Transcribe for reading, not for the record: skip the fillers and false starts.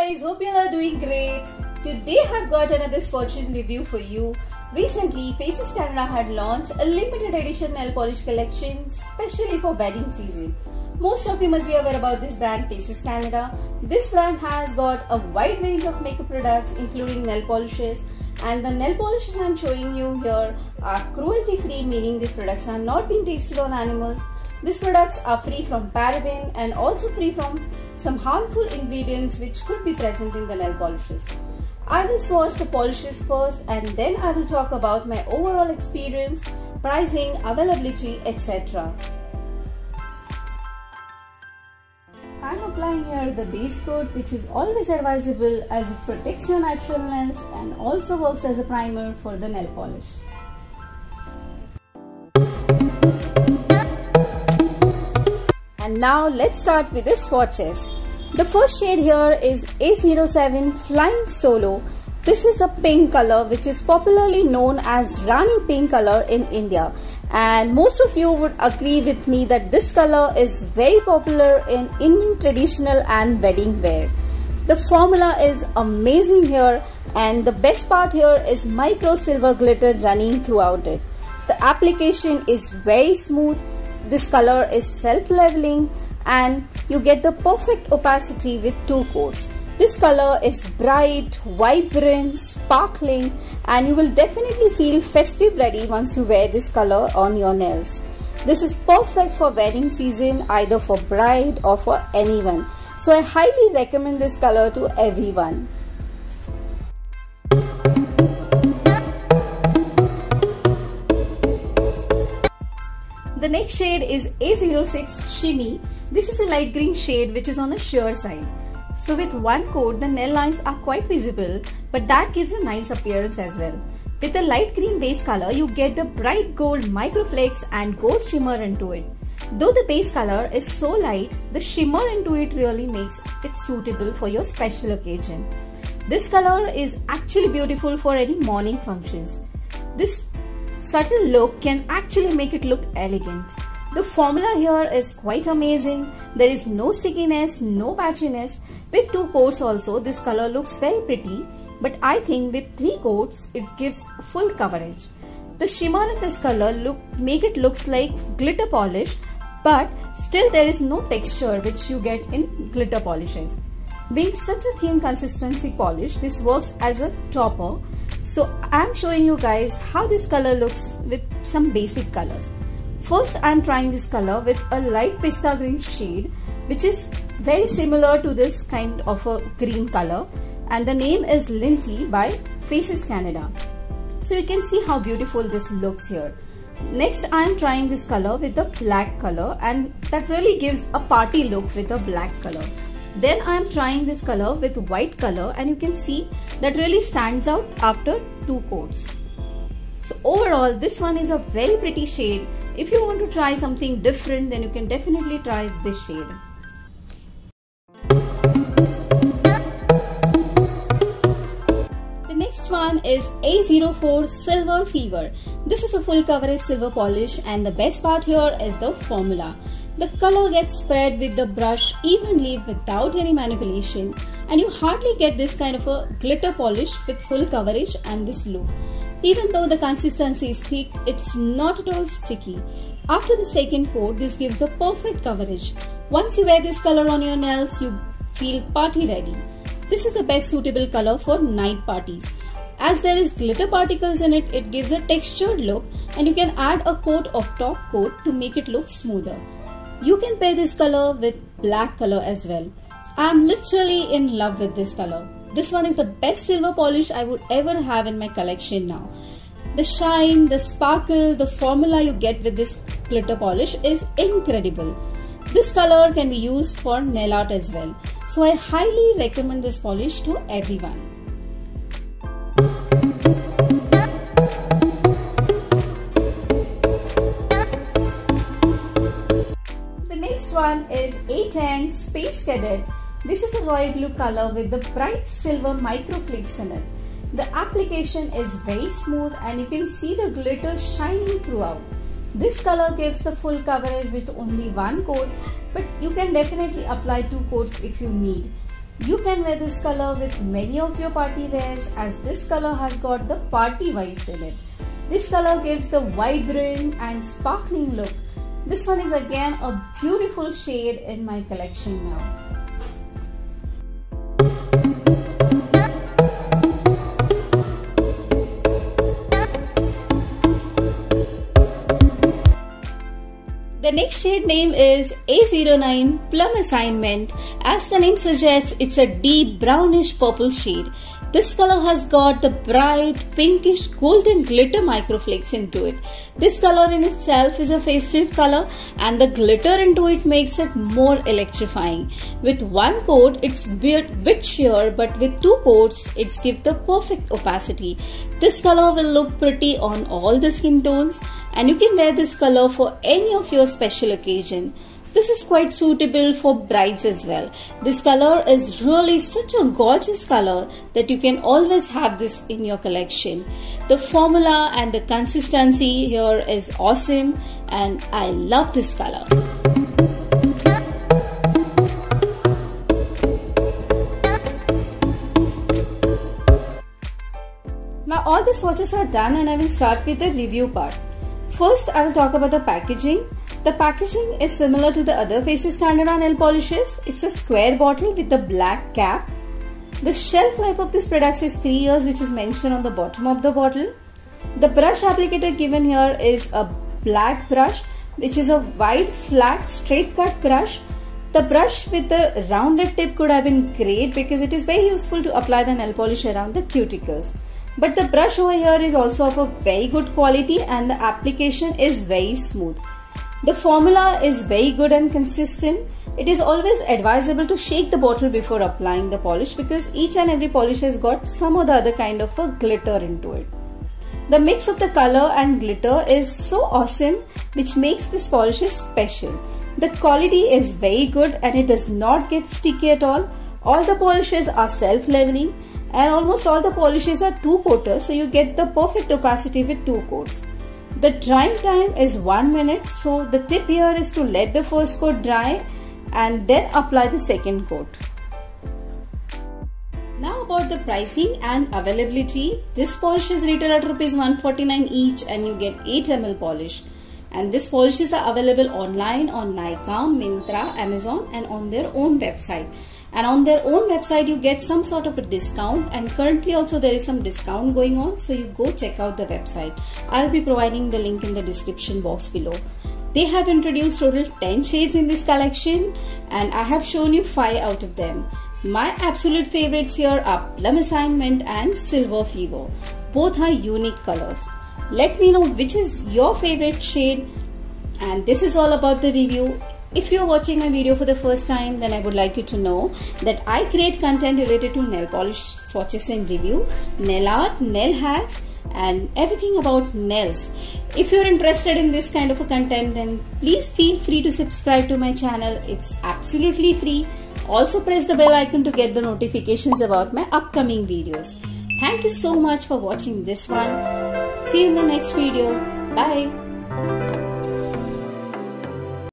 guys, hope you all are doing great. Today I've got another Swatches review for you. Recently, Faces Canada had launched a limited edition nail polish collection specially for wedding season. Most of you must be aware about this brand, Faces Canada. This brand has got a wide range of makeup products including nail polishes, and the nail polishes I'm showing you here are cruelty free, meaning these products are not being tasted on animals. These products are free from paraben and also free from some harmful ingredients which could be present in the nail polishes. I will swatch the polishes first and then I will talk about my overall experience, pricing, availability, etc. I am applying here the base coat, which is always advisable as it protects your natural nails and also works as a primer for the nail polish. And now let's start with the swatches. The first shade here is A07 Flying Solo. This is a pink color which is popularly known as Rani pink color in India, and most of you would agree with me that this color is very popular in Indian traditional and wedding wear. The formula is amazing here, and the best part here is micro silver glitter running throughout it. The application is very smooth. This color is self-leveling and you get the perfect opacity with two coats. This color is bright, vibrant, sparkling, and you will definitely feel festive ready once you wear this color on your nails. This is perfect for wedding season, either for bride or for anyone. So I highly recommend this color to everyone. The next shade is A06 Shimmy. This is a light green shade which is on a sheer side. So with one coat, the nail lines are quite visible, but that gives a nice appearance as well. With the light green base color, you get the bright gold microflakes and gold shimmer into it. Though the base color is so light, the shimmer into it really makes it suitable for your special occasion. This color is actually beautiful for any morning functions. This subtle look can actually make it look elegant. The formula here is quite amazing. There is no stickiness, no patchiness. With two coats also, this color looks very pretty, but I think with three coats, it gives full coverage. The shimmer in this color make it looks like glitter polish, but still there is no texture which you get in glitter polishes. Being such a thin consistency polish, this works as a topper. So I am showing you guys how this color looks with some basic colors. First I am trying this color with a light pista green shade, which is very similar to this kind of a green color, and the name is Linty by Faces Canada. So you can see how beautiful this looks here. Next I am trying this color with the black color, and that really gives a party look with a black color. Then I am trying this color with white color, and you can see that really stands out after two coats. So overall, this one is a very pretty shade. If you want to try something different, then you can definitely try this shade. The next one is A04 Silver Fever. This is a full coverage silver polish, and the best part here is the formula. The color gets spread with the brush evenly without any manipulation, and you hardly get this kind of a glitter polish with full coverage and this look. Even though the consistency is thick, it's not at all sticky. After the second coat, this gives the perfect coverage. Once you wear this color on your nails, you feel party ready. This is the best suitable color for night parties. As there is glitter particles in it, it gives a textured look, and you can add a coat of top coat to make it look smoother. You can pair this color with black color as well. I am literally in love with this color. This one is the best silver polish I would ever have in my collection now. The shine, the sparkle, the formula you get with this glitter polish is incredible. This color can be used for nail art as well. So I highly recommend this polish to everyone. The next one is A10 Space Cadet. This is a royal blue color with the bright silver microflakes in it. The application is very smooth, and you can see the glitter shining throughout. This color gives the full coverage with only one coat, but you can definitely apply two coats if you need. You can wear this color with many of your party wears, as this color has got the party vibes in it. This color gives the vibrant and sparkling look. This one is again a beautiful shade in my collection now. The next shade name is A09 Plum Assignment. As the name suggests, it's a deep brownish purple shade. This color has got the bright pinkish golden glitter microflakes into it. This color in itself is a festive color, and the glitter into it makes it more electrifying. With one coat it's bit sheer, but with two coats it's gives the perfect opacity. This color will look pretty on all the skin tones, and you can wear this color for any of your special occasion. This is quite suitable for brides as well. This color is really such a gorgeous color that you can always have this in your collection. The formula and the consistency here is awesome, and I love this color. Now all the swatches are done, and I will start with the review part. First, I will talk about the packaging. The packaging is similar to the other Faces Canada nail polishes. It's a square bottle with a black cap. The shelf life of this product is 3 years, which is mentioned on the bottom of the bottle. The brush applicator given here is a black brush, which is a wide, flat, straight cut brush. The brush with the rounded tip could have been great because it is very useful to apply the nail polish around the cuticles. But the brush over here is also of a very good quality, and the application is very smooth. The formula is very good and consistent. It is always advisable to shake the bottle before applying the polish, because each and every polish has got some or the other kind of a glitter into it. The mix of the color and glitter is so awesome, which makes this polish special. The quality is very good and it does not get sticky at all. All the polishes are self-leveling, and almost all the polishes are two coaters, so you get the perfect opacity with two coats. The drying time is 1 minute, so the tip here is to let the first coat dry and then apply the second coat. Now about the pricing and availability. This polish is retailed at ₹149 each, and you get 8 ml polish. And this polishes are available online on Nykaa, Myntra, Amazon, and on their own website. And on their own website you get some sort of a discount, and currently also there is some discount going on, so you go check out the website. I'll be providing the link in the description box below. They have introduced total 10 shades in this collection, and I have shown you 5 out of them. My absolute favorites here are Plum Assignment and Silver Fever. Both are unique colors. Let me know which is your favorite shade, and this is all about the review. If you are watching my video for the first time, then I would like you to know that I create content related to nail polish swatches and review, nail art, nail hacks, and everything about nails. If you are interested in this kind of a content, then please feel free to subscribe to my channel. It's absolutely free. Also press the bell icon to get the notifications about my upcoming videos. Thank you so much for watching this one. See you in the next video. Bye.